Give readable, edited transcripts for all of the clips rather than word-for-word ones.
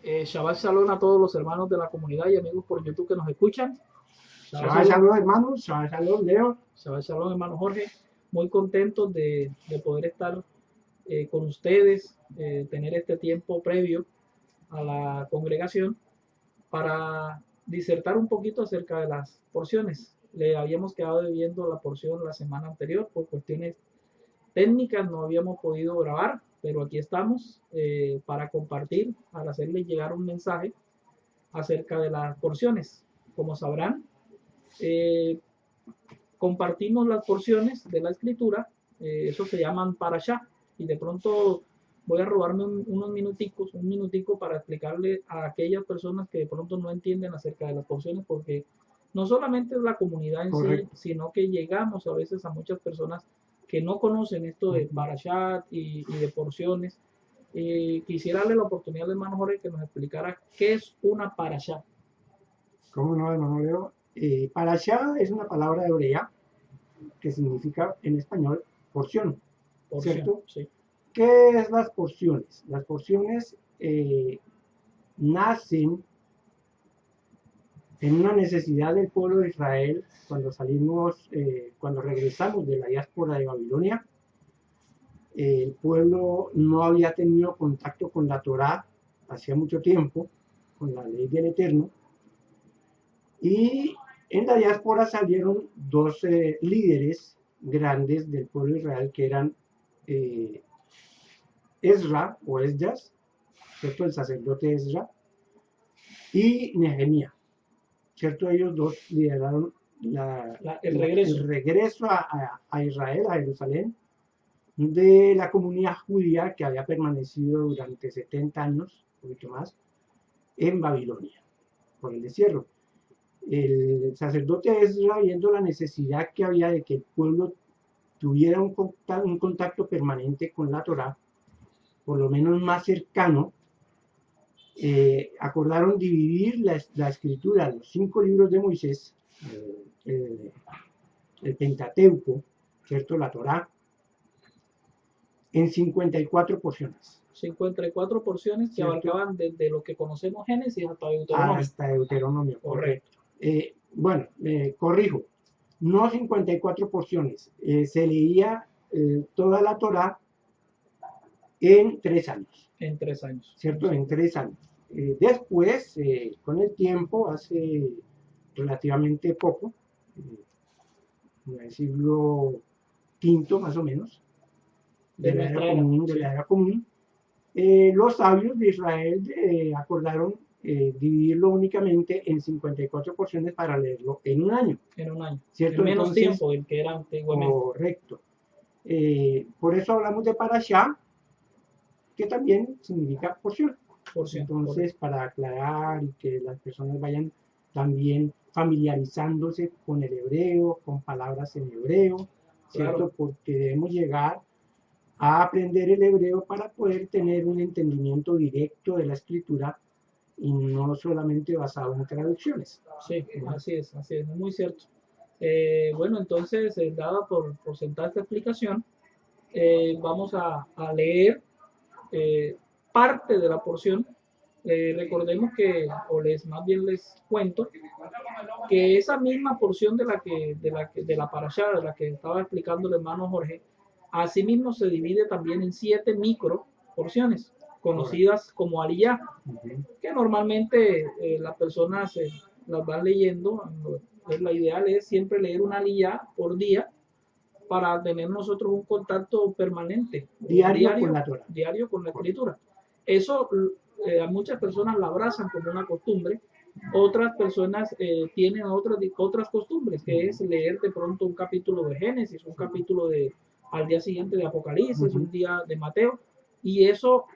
Shabbat Shalom a todos los hermanos de la comunidad y amigos por YouTube que nos escuchan. Shabbat Shabbat Shalom, Shalom, hermanos. Shabbat Shalom, Leo. Shabbat Shalom, hermano Jorge. Muy contentos de poder estar con ustedes, tener este tiempo previo a la congregación para disertar un poquito acerca de las porciones. Le habíamos quedado debiendo la porción la semana anterior por cuestiones técnicas, no habíamos podido grabar, pero aquí estamos para compartir, para hacerles llegar un mensaje acerca de las porciones. Como sabrán, eh, compartimos las porciones de la escritura, eso se llaman parashá, y de pronto voy a robarme unos minuticos, un minutico para explicarle a aquellas personas que de pronto no entienden acerca de las porciones, porque no solamente es la comunidad en Correcto. sí, sino que llegamos a veces a muchas personas que no conocen esto de parashat y de porciones. Quisiera darle la oportunidad al hermano Jorge que nos explicara qué es una parashá. ¿Cómo no, hermano Leo? Parashá es una palabra hebrea que significa en español porción, Porción, ¿cierto? sí. ¿Qué es las porciones? Las porciones nacen en una necesidad del pueblo de Israel cuando cuando regresamos de la diáspora de Babilonia. El pueblo no había tenido contacto con la Torá hacía mucho tiempo, con la ley del Eterno, y en la diáspora salieron dos líderes grandes del pueblo de Israel que eran Ezra o Esdras, ¿cierto? El sacerdote Ezra, y Nehemías, ¿cierto? Ellos dos lideraron el regreso a Israel, a Jerusalén, de la comunidad judía que había permanecido durante 70 años, un poquito más, en Babilonia, por el destierro. El sacerdote Ezra, viendo la necesidad que había de que el pueblo tuviera un contacto permanente con la Torá, por lo menos más cercano, acordaron dividir la escritura, los 5 libros de Moisés, el Pentateuco, ¿cierto? La Torá, en 54 porciones. 54 porciones que ¿cierto? Abarcaban desde lo que conocemos Génesis hasta Deuteronomio. Hasta Deuteronomio, correcto. Bueno, corrijo, no 54 porciones, se leía toda la Torá en 3 años. En 3 años. ¿Cierto? En 3 años. Después, con el tiempo, hace relativamente poco, en el siglo V más o menos, de la era común, los sabios de Israel acordaron dividirlo únicamente en 54 porciones para leerlo en un año. En un año. ¿Cierto? En menos tiempo del que era antiguamente. Correcto. Por eso hablamos de parashá, que también significa porción. Entonces, para aclarar y que las personas vayan también familiarizándose con el hebreo, con palabras en hebreo, ¿cierto? Claro. Porque debemos llegar a aprender el hebreo para poder tener un entendimiento directo de la escritura y no solamente basado en traducciones. Sí, así es, muy cierto. Bueno, entonces, dada por sentada esta explicación, vamos a leer parte de la porción. Recordemos que, más bien les cuento, que esa misma porción de la parashá, de la que estaba explicando el hermano Jorge, asimismo se divide también en 7 micro porciones, conocidas como aliyá, que normalmente las personas las van leyendo. La ideal es siempre leer una aliyá por día para tener nosotros un contacto permanente, diario con la escritura. Eso a muchas personas la abrazan como una costumbre, otras personas tienen otras costumbres, que es leer de pronto un capítulo de Génesis, un capítulo al día siguiente de Apocalipsis, un día de Mateo, y eso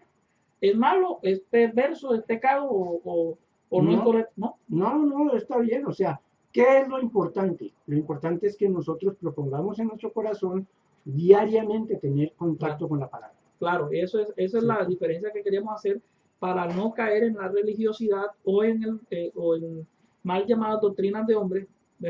es malo, es perverso, es pecado o no es correcto, ¿no? No, está bien, o sea, ¿qué es lo importante? Lo importante es que nosotros propongamos en nuestro corazón diariamente tener contacto con la palabra. Claro, esa es la diferencia que queríamos hacer para no caer en la religiosidad o en mal llamadas doctrinas de hombres,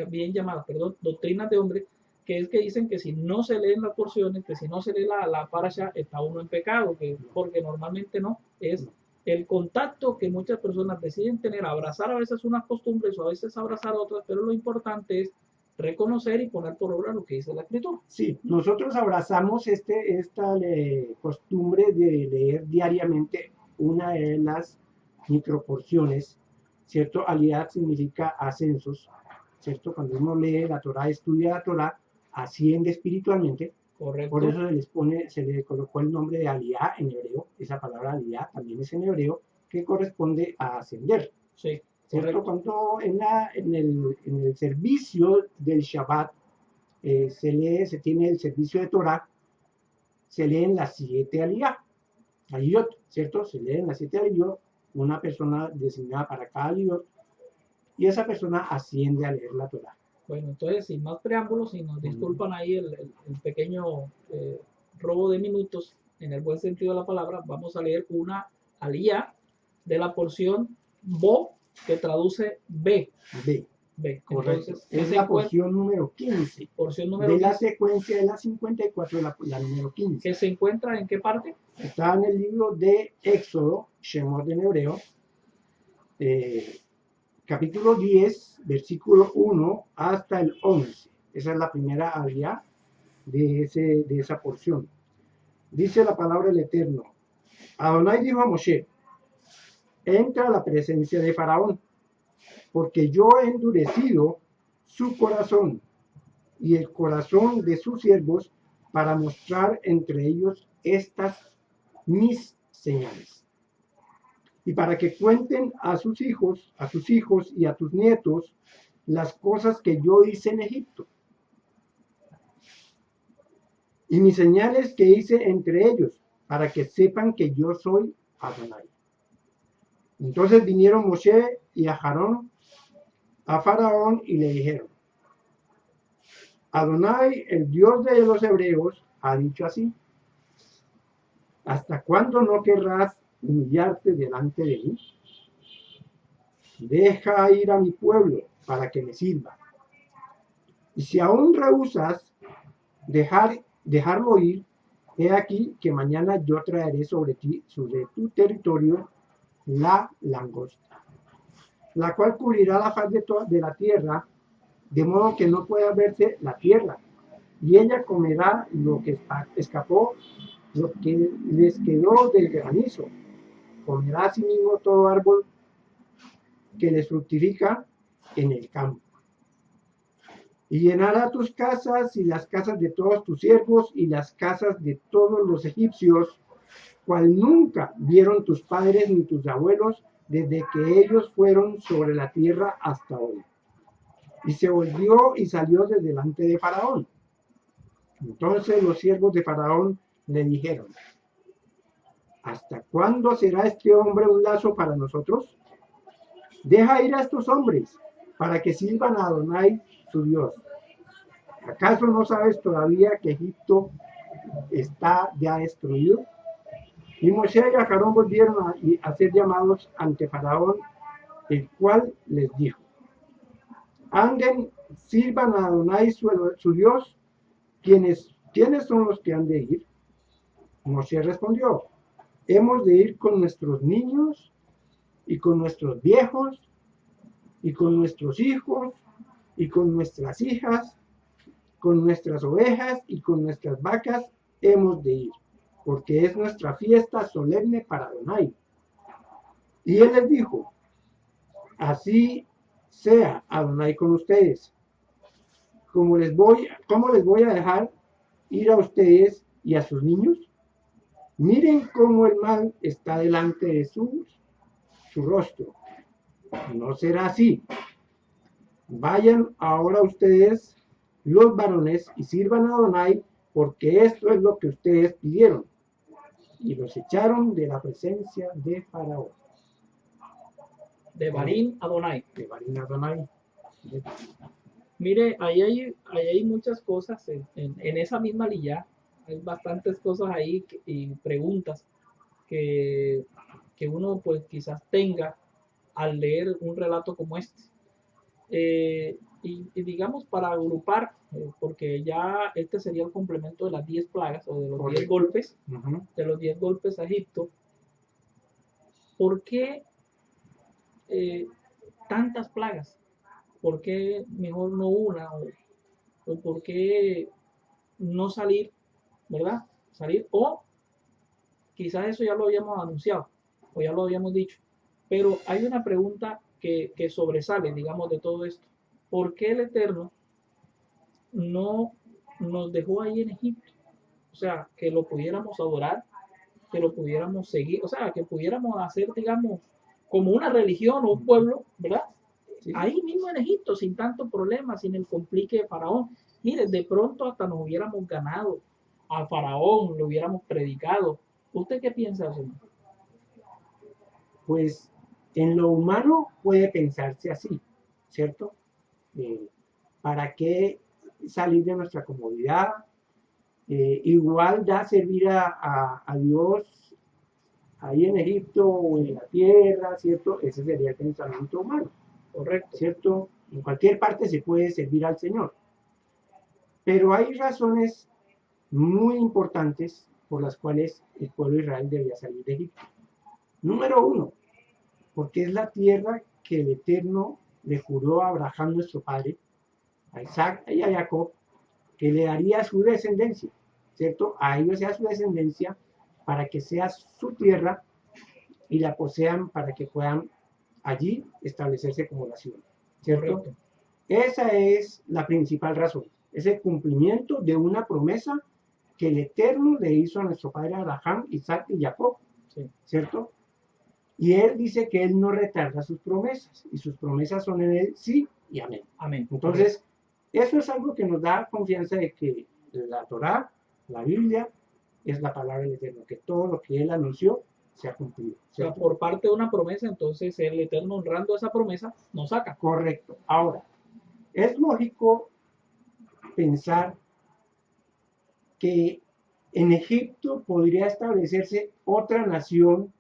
bien llamadas, perdón, doctrinas de hombres, que es que dicen que si no se leen las porciones, que si no se lee la parasha, está uno en pecado, porque normalmente no, es el contacto que muchas personas deciden tener, abrazar a veces unas costumbres o a veces abrazar otras, pero lo importante es reconocer y poner por obra lo que dice la escritura. Sí, nosotros abrazamos esta costumbre de leer diariamente una de las microporciones, ¿cierto? Aliyah significa ascensos, ¿cierto? Cuando uno lee la Torah, estudia la Torah, asciende espiritualmente. Correcto. Por eso se le colocó el nombre de Aliyah en hebreo. Esa palabra Aliyah también es en hebreo, que corresponde a ascender. Sí, ¿cierto? Cuando en el servicio del Shabbat se tiene el servicio de Torah, se leen las 7 aliyot, ¿cierto? Se leen las 7 aliyot, una persona designada para cada aliyot, y esa persona asciende a leer la Torah. Bueno, entonces, sin más preámbulos, si nos disculpan ahí el pequeño robo de minutos, en el buen sentido de la palabra, vamos a leer una aliyah de la porción Bo, que traduce B. B. Entonces, es la porción número 15. Porción número de 15. La secuencia de la 54, la número 15. ¿Que se encuentra en qué parte? Está en el libro de Éxodo, Shemot en hebreo, capítulo 10, versículo 1 hasta el 11. Esa es la primera aliyah de esa porción. Dice la palabra del Eterno. Adonai dijo a Moshe, entra a la presencia de Faraón, porque yo he endurecido su corazón y el corazón de sus siervos para mostrar entre ellos estas mis señales. Y para que cuenten a sus hijos y a tus nietos las cosas que yo hice en Egipto. Y mis señales que hice entre ellos, para que sepan que yo soy Adonai. Entonces vinieron Moshe y Aarón a Faraón y le dijeron, Adonai, el Dios de los hebreos, ha dicho así, ¿hasta cuándo no querrás humillarte delante de mí? Deja ir a mi pueblo para que me sirva. Y si aún rehusas dejarlo ir, he aquí que mañana yo traeré sobre tu territorio, la langosta, la cual cubrirá la faz de la tierra, de modo que no pueda verse la tierra, y ella comerá lo que escapó, lo que les quedó del granizo. Comerá asimismo todo árbol que les fructifica en el campo. Y llenará tus casas y las casas de todos tus siervos y las casas de todos los egipcios, cual nunca vieron tus padres ni tus abuelos desde que ellos fueron sobre la tierra hasta hoy. Y se volvió y salió de delante de Faraón. Entonces los siervos de Faraón le dijeron, ¿hasta cuándo será este hombre un lazo para nosotros? Deja ir a estos hombres para que sirvan a Adonai su Dios. ¿Acaso no sabes todavía que Egipto está ya destruido? Y Moshe y Aarón volvieron a ser llamados ante Faraón, el cual les dijo, anden, sirvan a Adonai su Dios. ¿Quiénes son los que han de ir? Moshe respondió, hemos de ir con nuestros niños y con nuestros viejos y con nuestros hijos y con nuestras hijas, con nuestras ovejas y con nuestras vacas hemos de ir, porque es nuestra fiesta solemne para Adonai. Y él les dijo, así sea Adonai con ustedes. ¿Cómo les voy a dejar ir a ustedes y a sus niños? Miren cómo el mal está delante de su rostro. No será así. Vayan ahora ustedes, los varones, y sirvan a Adonai, porque esto es lo que ustedes pidieron. Y los echaron de la presencia de Faraón. De Barín Adonai. De Barín Adonai. Mire, ahí hay muchas cosas en esa misma aliyah. Hay bastantes cosas ahí y preguntas que uno pues quizás tenga al leer un relato como este. Y digamos para agrupar, porque ya este sería el complemento de las 10 plagas o de los 10 golpes, de los 10 golpes a Egipto. ¿por qué tantas plagas? ¿Por qué mejor no una? ¿O por qué no salir, ¿verdad? Salir, o quizás eso ya lo habíamos anunciado, o ya lo habíamos dicho, pero hay una pregunta que sobresale, digamos, de todo esto. ¿Por qué el Eterno no nos dejó ahí en Egipto? O sea, que lo pudiéramos adorar, que lo pudiéramos seguir, o sea, que pudiéramos hacer, digamos, como una religión o un pueblo, ¿verdad? Sí. Ahí mismo en Egipto, sin tanto problema, sin el complique de Faraón. Mire, de pronto hasta nos hubiéramos ganado a Faraón, lo hubiéramos predicado. ¿Usted qué piensa, señor? Pues en lo humano puede pensarse así, ¿cierto? ¿Para qué salir de nuestra comodidad? Igual da servir a Dios ahí en Egipto o en la tierra, ¿cierto? Ese sería el pensamiento humano, correcto, ¿cierto? En cualquier parte se puede servir al Señor. Pero hay razones muy importantes por las cuales el pueblo de Israel debía salir de Egipto. Número uno, porque es la tierra que el Eterno le juró a Abraham, nuestro padre, a Isaac y a Jacob, que le daría a su descendencia, ¿cierto? A ellos sea su descendencia para que sea su tierra y la posean para que puedan allí establecerse como nación, ¿cierto? Correcto. Esa es la principal razón, es el cumplimiento de una promesa que el Eterno le hizo a nuestro padre Abraham, Isaac y Jacob, sí, ¿cierto? Y él dice que él no retarda sus promesas, y sus promesas son en él sí y amén. Amén. Entonces, eso es algo que nos da confianza de que la Torá, la Biblia, es la palabra del Eterno, que todo lo que él anunció se ha cumplido. O sea, por parte de una promesa, entonces el Eterno, honrando esa promesa, nos saca. Correcto. Ahora, es lógico pensar que en Egipto podría establecerse otra nación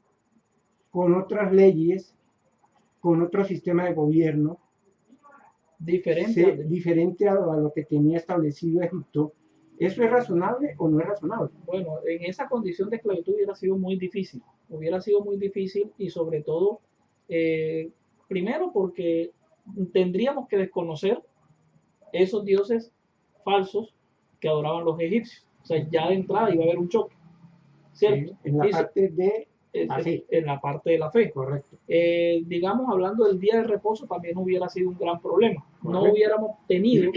con otras leyes, con otro sistema de gobierno, diferente a lo que tenía establecido Egipto. ¿Eso es razonable o no es razonable? Bueno, en esa condición de esclavitud hubiera sido muy difícil y sobre todo, primero porque tendríamos que desconocer esos dioses falsos que adoraban los egipcios. O sea, ya de entrada iba a haber un choque, ¿cierto? Sí, en la parte de la fe. En la parte de la fe. Correcto. Digamos, hablando del día de reposo, también hubiera sido un gran problema. Correcto. No hubiéramos tenido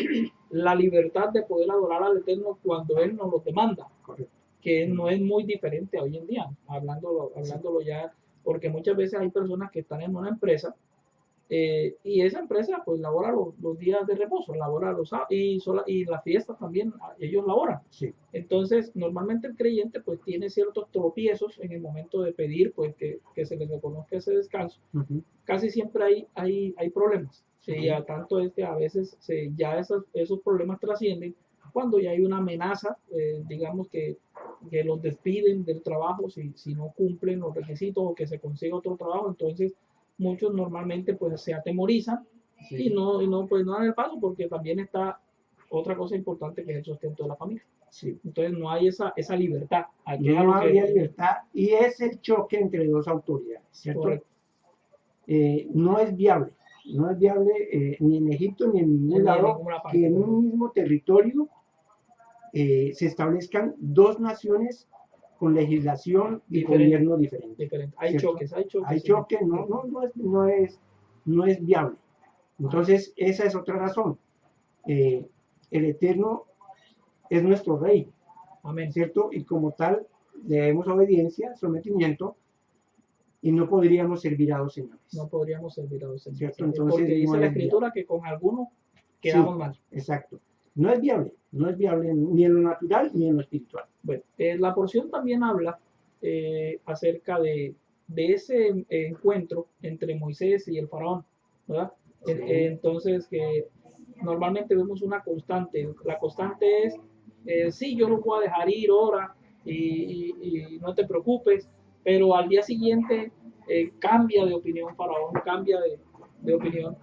la libertad de poder adorar al Eterno cuando Él nos lo demanda. Correcto. Que no es muy diferente hoy en día, hablándolo ya, porque muchas veces hay personas que están en una empresa y esa empresa pues labora los días de reposo, labora los y las fiestas también, ellos laboran. Sí. Entonces, normalmente el creyente pues tiene ciertos tropiezos en el momento de pedir pues que se les reconozca ese descanso. Uh-huh. Casi siempre hay problemas. Sí, uh-huh. Tanto es que a veces ya esos problemas trascienden cuando ya hay una amenaza, digamos que los despiden del trabajo si no cumplen los requisitos o que se consiga otro trabajo. Entonces muchos normalmente pues se atemorizan, sí, y no pues no dan el paso, porque también está otra cosa importante que es el sustento de la familia. Sí. Entonces no hay esa libertad. No había libertad y es el choque entre dos autoridades, ¿cierto? No es viable ni en Egipto ni en ningún lado que en un mismo territorio se establezcan dos naciones con legislación y gobierno diferente. Hay choques. Hay choques, no es viable. Entonces, esa es otra razón. El Eterno es nuestro Rey. Amén. ¿Cierto? Y como tal, le debemos obediencia, sometimiento, y no podríamos servir a dos señores. ¿Cierto? Entonces, porque dice la Escritura que con algunos quedamos mal. Exacto. No es viable ni en lo natural ni en lo espiritual. Bueno, la porción también habla acerca de ese encuentro entre Moisés y el faraón, ¿verdad? Sí. Entonces, que normalmente vemos una constante. La constante es, sí, yo lo voy a dejar ir ahora y no te preocupes, pero al día siguiente cambia de opinión faraón, cambia de opinión.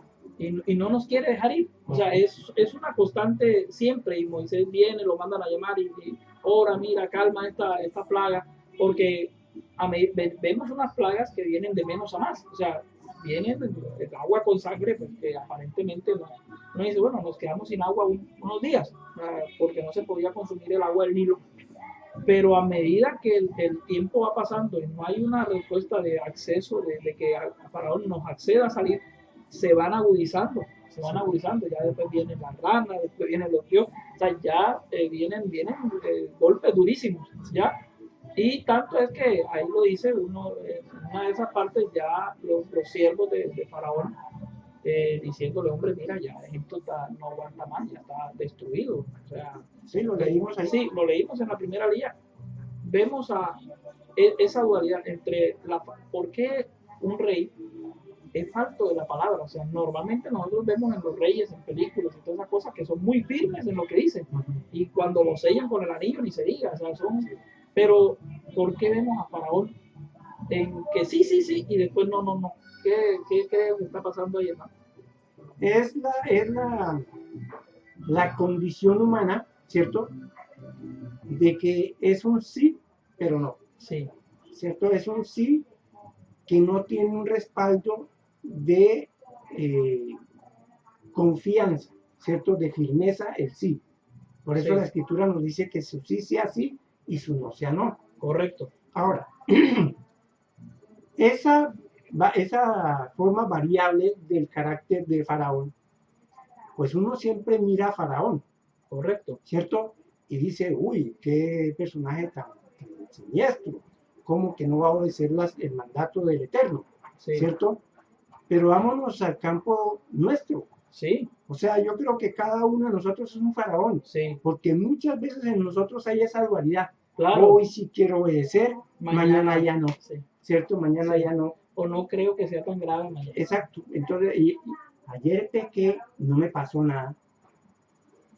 Y no nos quiere dejar ir. O sea, es una constante siempre. Y Moisés viene, lo mandan a llamar y ora, mira, calma esta plaga, porque vemos unas plagas que vienen de menos a más, o sea, vienen el agua con sangre, pues que aparentemente uno dice, bueno, nos quedamos sin agua unos días, porque no se podía consumir el agua del Nilo, pero a medida que el tiempo va pasando y no hay una respuesta de acceso, de que el faraón nos acceda a salir, se van agudizando, ya después vienen las ranas, después vienen los dios, o sea, ya vienen golpes durísimos, ya. Y tanto es que ahí lo dice uno, en una de esas partes ya los siervos de Faraón diciéndole, hombre, mira, ya Egipto no aguanta más, ya está destruido. O sea, sí, lo leímos ahí. Sí, lo leímos en la primera línea. Vemos esa dualidad entre por qué un rey es falto de la palabra. O sea, normalmente nosotros vemos en los reyes, en películas y todas esas cosas que son muy firmes en lo que dicen. Y cuando lo sellan con el anillo ni se diga. O sea, pero, ¿por qué vemos a Faraón en que sí, sí, sí, y después no, no, no? ¿Qué creo que está pasando ahí, hermano? Es la condición humana, ¿cierto? De que es un sí, pero no. Sí. ¿Cierto? Es un sí que no tiene un respaldo de confianza, ¿cierto? De firmeza el sí. Por eso la escritura nos dice que su sí sea sí y su no sea no. Correcto. Ahora, esa forma variable del carácter de Faraón, pues uno siempre mira a Faraón. Correcto. ¿Cierto? Y dice, uy, qué personaje tan siniestro. ¿Cómo que no va a obedecer el mandato del Eterno? Sí. ¿Cierto? Pero vámonos al campo nuestro. Sí. O sea, yo creo que cada uno de nosotros es un faraón. Sí. Porque muchas veces en nosotros hay esa dualidad. Claro. Hoy sí quiero obedecer, mañana ya no. Sí. ¿Cierto? Mañana ya no. O no creo que sea tan grave mañana. Exacto. Entonces, ayer pequé, no me pasó nada.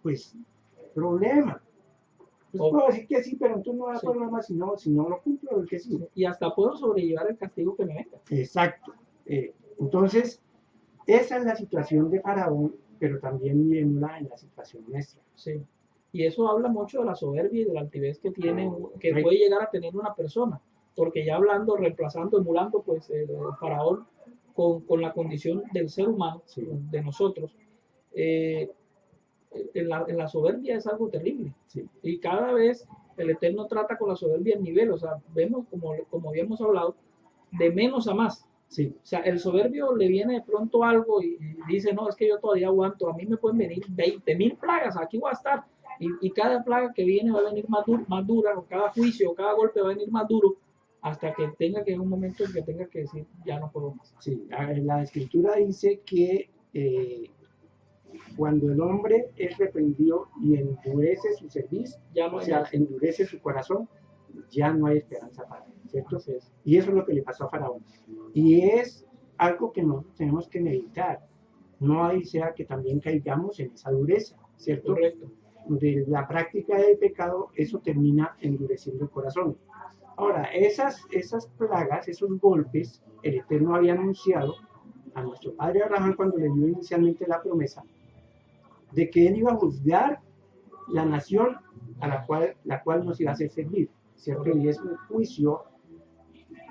Pues, problema. Pues puedo decir que sí, pero entonces no hay problema si no lo cumplo, el que sí. Y hasta puedo sobrellevar el castigo que me venga. Exacto. Entonces, esa es la situación de Faraón, pero también miremosla en la situación nuestra. Sí. Y eso habla mucho de la soberbia y de la altivez que tiene, que puede llegar a tener una persona. Porque ya hablando, reemplazando, emulando, pues el Faraón con la condición del ser humano, de nosotros, en la soberbia es algo terrible. Sí. Y cada vez el Eterno trata con la soberbia en nivel, o sea, vemos, como habíamos hablado, de menos a más. Sí. O sea, el soberbio le viene de pronto algo y dice, no, es que yo todavía aguanto, a mí me pueden venir 20,000 plagas, aquí voy a estar. Y cada plaga que viene va a venir más dura, o cada juicio, o cada golpe va a venir más duro, hasta que tenga que en un momento en que tenga que decir, ya no puedo más. Sí, la escritura dice que cuando el hombre es reprendido y endurece su cerviz, o sea, endurece su corazón, ya no hay esperanza para él, ¿cierto? Y eso es lo que le pasó a Faraón. Y es algo que nosotros tenemos que meditar. No hay sea que también caigamos en esa dureza, ¿cierto? Correcto. De la práctica del pecado, eso termina endureciendo el corazón. Ahora, esas plagas, esos golpes, el Eterno había anunciado a nuestro padre Abraham cuando le dio inicialmente la promesa de que él iba a juzgar la nación a la cual nos iba a hacer servir, ¿cierto? Y es un juicio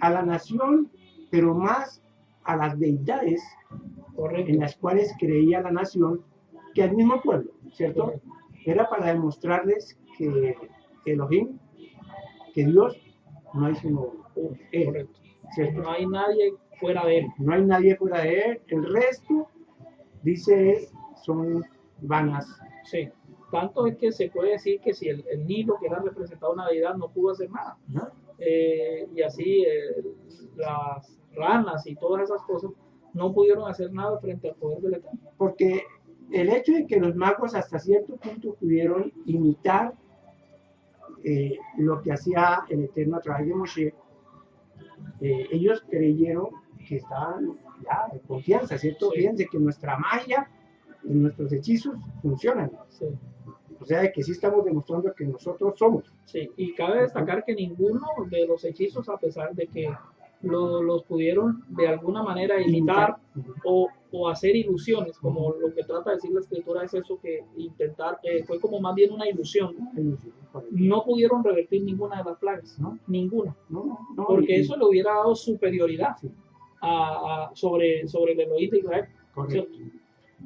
a la nación, pero más a las deidades en las cuales creía la nación que al mismo pueblo, ¿cierto? Era para demostrarles que Elohim, que Dios, no hay sino él, ¿cierto? No hay nadie fuera de él. No hay nadie fuera de él. El resto, dice él, son vanas. Sí. Tanto es que se puede decir que si el Nilo, que era representado una deidad, no pudo hacer nada. ¿No? Y así las ranas y todas esas cosas no pudieron hacer nada frente al poder del Eterno. Porque el hecho de que los magos hasta cierto punto pudieron imitar lo que hacía el Eterno a través de Moshe, ellos creyeron que estaban ya de confianza, ¿cierto? Sí. Fíjense que nuestra magia y nuestros hechizos funcionan. Sí. O sea, que sí estamos demostrando que nosotros somos. Sí, y cabe destacar que ninguno de los hechizos, a pesar de que los pudieron de alguna manera imitar o o hacer ilusiones, como lo que trata de decir la escritura es eso, que intentar, fue como más bien una ilusión. No pudieron revertir ninguna de las plagas, ¿no? Ninguna, porque eso le hubiera dado superioridad sobre el Elohim de Israel. Correcto.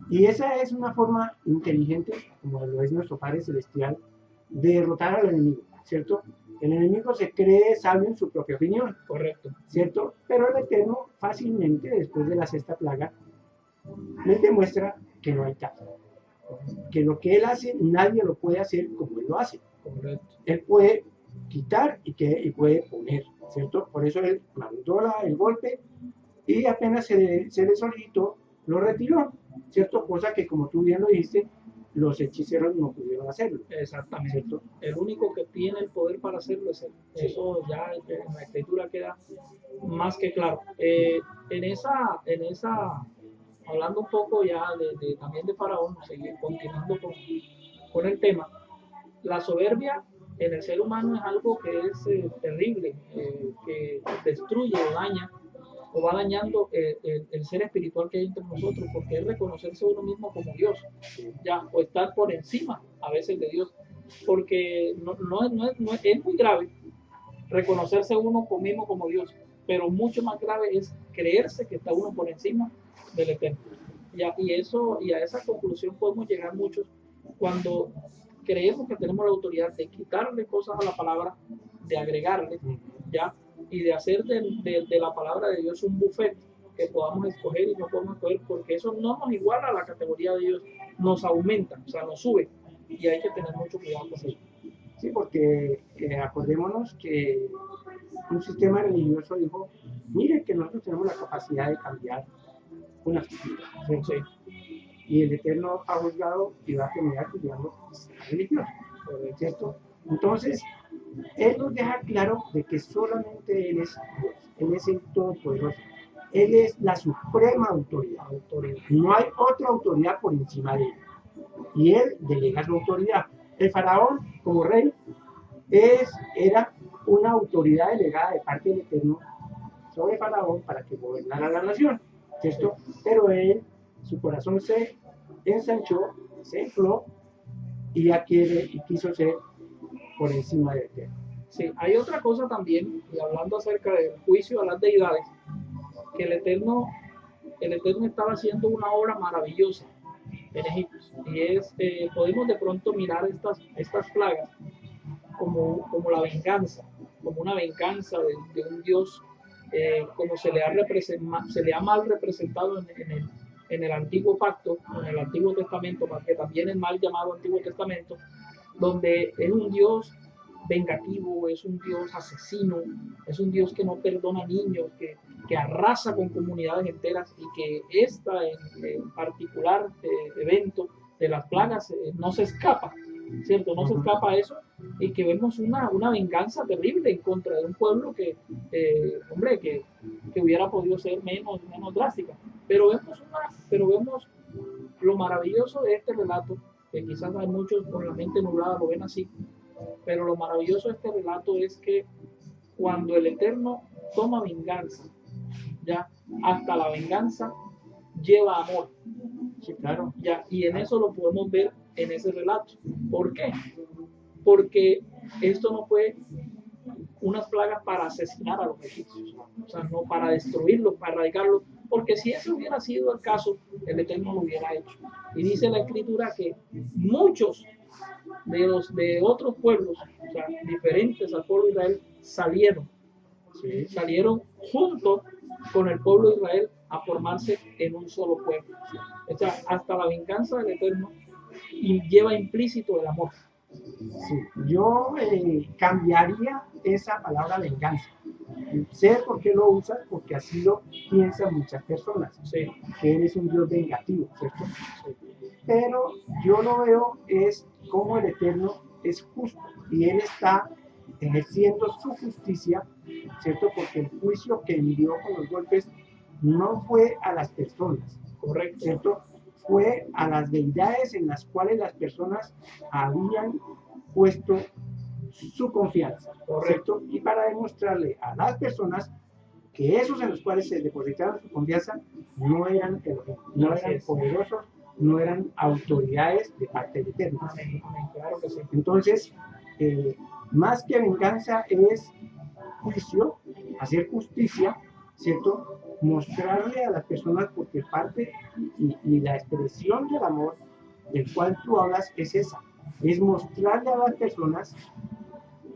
Y esa es una forma inteligente, como lo es nuestro Padre Celestial, de derrotar al enemigo, ¿cierto? El enemigo se cree sabio en su propia opinión. Correcto. ¿Cierto? Pero el Eterno fácilmente, después de la sexta plaga, les demuestra que no hay caso. Que lo que él hace, nadie lo puede hacer como él lo hace. Correcto. Él puede quitar y puede poner, ¿cierto? Por eso él mandó el golpe y apenas se le solicitó, lo retiró, ¿cierto? Cosa que, como tú bien lo dijiste, los hechiceros no pudieron hacerlo. Exactamente. ¿Cierto? El único que tiene el poder para hacerlo es él. Sí. Eso ya en la escritura queda más que claro. En esa, hablando un poco ya también de Faraón, seguir continuando con el tema, la soberbia en el ser humano es algo que es terrible, que destruye o daña o va dañando el ser espiritual que hay entre nosotros, porque es reconocerse uno mismo como Dios, ya, o estar por encima a veces de Dios, porque es muy grave reconocerse uno mismo como Dios, pero mucho más grave es creerse que está uno por encima del Eterno. Y a esa conclusión podemos llegar muchos cuando creemos que tenemos la autoridad de quitarle cosas a la palabra, de agregarle, ya, y de hacer de la palabra de Dios un buffet que podamos escoger y no podemos escoger, porque eso no nos iguala a la categoría de Dios, nos aumenta, o sea, nos sube, y hay que tener mucho cuidado con eso. Sí, porque acordémonos que un sistema religioso dijo, miren que nosotros tenemos la capacidad de cambiar una cultura, ¿sí? Y el Eterno ha juzgado y va a terminar juzgando sistemas religiosos, ¿cierto? Entonces, Él nos deja claro de que solamente Él es Dios, Él es el Todopoderoso, Él es la suprema autoridad. No hay otra autoridad por encima de Él. Y Él delega su autoridad. El faraón, como rey, era una autoridad delegada de parte del Eterno sobre faraón para que gobernara la nación, ¿cierto? Pero él, su corazón se ensanchó, se infló y ya quiere y quiso ser por encima del Eterno. Sí, hay otra cosa también, y hablando acerca del juicio a las deidades, que el Eterno estaba haciendo una obra maravillosa en Egipto, y podemos de pronto mirar estas plagas como la venganza, como una venganza de un Dios, como se le ha mal representado en el Antiguo Pacto, en el Antiguo Testamento, que también es mal llamado Antiguo Testamento, donde es un Dios vengativo, es un Dios asesino, es un Dios que no perdona niños, que arrasa con comunidades enteras, y que en particular evento de las plagas no se escapa, ¿cierto? No se escapa a eso, y que vemos una venganza terrible en contra de un pueblo que hubiera podido ser menos drástica. Pero vemos lo maravilloso de este relato, que quizás hay muchos con la mente nublada lo ven así, pero lo maravilloso de este relato es que cuando el Eterno toma venganza, ya, hasta la venganza lleva amor. Sí, claro. Ya, y en eso lo podemos ver en ese relato. ¿Por qué? Porque esto no fue unas plagas para asesinar a los egipcios, o sea, no para destruirlos, para erradicarlos, porque si eso hubiera sido el caso, el Eterno lo hubiera hecho. Y dice la Escritura que muchos de otros pueblos, o sea, diferentes al pueblo de Israel, salieron junto con el pueblo de Israel a formarse en un solo pueblo. O sea, hasta la venganza del Eterno lleva implícito el amor. Sí, yo cambiaría esa palabra venganza. Sé por qué lo usas, porque así lo piensan muchas personas, sí, que eres un Dios vengativo, ¿cierto? Sí. Pero yo lo veo es como el Eterno es justo y Él está ejerciendo su justicia, ¿cierto? Porque el juicio que envió con los golpes no fue a las personas, correcto, ¿cierto? Fue a las deidades en las cuales las personas habían puesto su confianza, correcto, y para demostrarle a las personas que esos en los cuales se depositaron su confianza no eran Elohim, no eran poderosos, no eran autoridades de parte del Eterno. Amén, amén, claro que sí. Entonces, más que venganza es juicio, hacer justicia, ¿cierto? Mostrarle a las personas, porque parte y la expresión del amor del cual tú hablas es esa, es mostrarle a las personas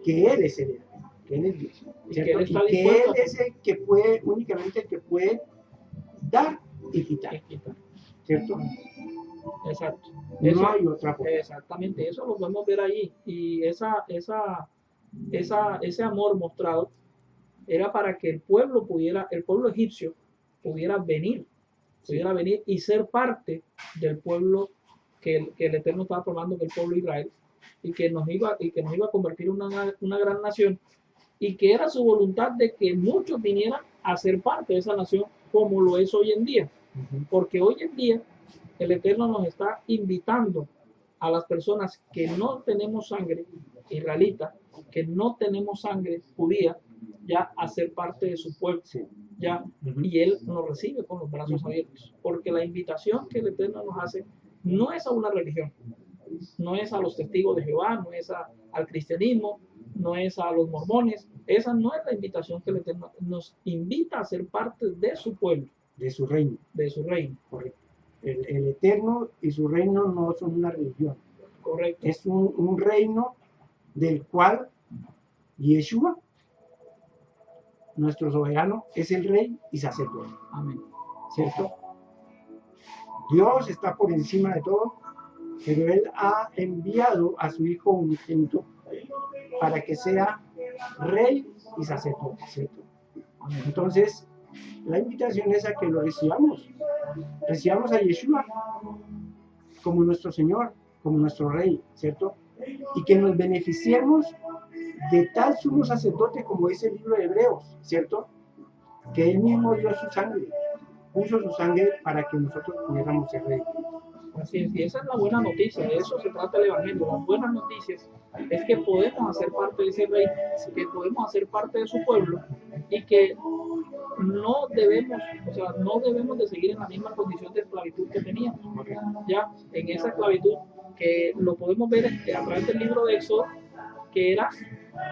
que Él es el Eterno, que Él es Dios, ¿cierto? Y que Él es el que puede, únicamente el que puede dar y quitar, ¿cierto? Exacto. No Eso, hay otra forma. Exactamente, eso lo podemos ver ahí. Y ese amor mostrado era para que el pueblo egipcio pudiera venir y ser parte del pueblo que el Eterno estaba formando, que el pueblo de Israel, y que nos iba a convertir en una gran nación, y que era su voluntad de que muchos vinieran a ser parte de esa nación, como lo es hoy en día. Porque hoy en día el Eterno nos está invitando a las personas que no tenemos sangre israelita, que no tenemos sangre judía, ya a ser parte de su pueblo, ya, y Él nos recibe con los brazos abiertos, porque la invitación que el Eterno nos hace no es a una religión, no es a los testigos de Jehová, no es al cristianismo, no es a los mormones, esa no es la invitación que el Eterno nos invita a ser parte de su pueblo, de su reino. De su reino. Correcto. El Eterno y su reino no son una religión. Correcto. Es un reino del cual Yeshua, nuestro soberano, es el rey y sacerdote. Amén. ¿Cierto? Dios está por encima de todo, pero Él ha enviado a su Hijo unigénito para que sea rey y sacerdote, ¿cierto? Entonces, la invitación es a que lo recibamos a Yeshua como nuestro Señor, como nuestro Rey, ¿cierto? Y que nos beneficiemos de tal sumo sacerdote como dice el libro de Hebreos, ¿cierto? Que Él mismo dio su sangre, puso su sangre para que nosotros pudiéramos ser reyes. Así es, y esa es la buena noticia, de eso se trata el Evangelio. Las buenas noticias es que podemos hacer parte de ese rey, que podemos hacer parte de su pueblo, y que no debemos de seguir en la misma condición de esclavitud que teníamos. Ya en esa esclavitud, que lo podemos ver a través del libro de Éxodo, que era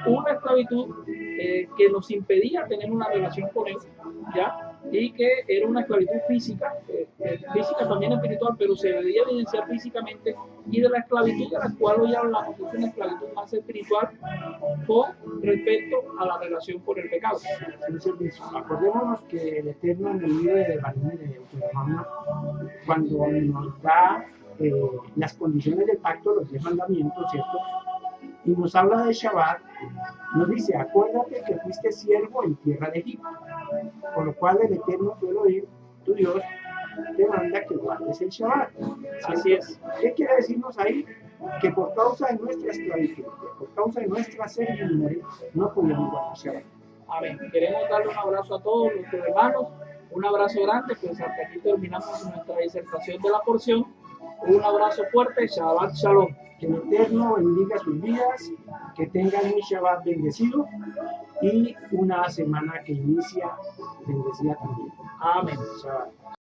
una esclavitud que nos impedía tener una relación con Él, ¿ya? Y que era una esclavitud física, física también espiritual, pero se debía evidenciar físicamente, y de la esclavitud de la cual hoy hablamos, que es una esclavitud más espiritual con respecto a la relación con el pecado. Acordémonos que el Eterno en el libro de Banim de Deuteronomio, cuando nos da las condiciones del pacto, los 10 mandamientos, ¿cierto? Y nos habla de Shabbat, nos dice, acuérdate que fuiste siervo en tierra de Egipto, por lo cual el Eterno, tu Dios, te manda que guardes el Shabbat. Así es. ¿Qué quiere decirnos ahí? Que por causa de nuestra esclavitud, por causa de nuestra servidumbre, no podíamos guardar Shabbat. Amén. Queremos darle un abrazo a todos nuestros hermanos, un abrazo grande, pues hasta aquí terminamos nuestra disertación de la porción. Un abrazo fuerte, Shabbat Shalom. Que el Eterno bendiga sus vidas, que tengan un Shabbat bendecido y una semana que inicia bendecida también. Amén. Shabbat.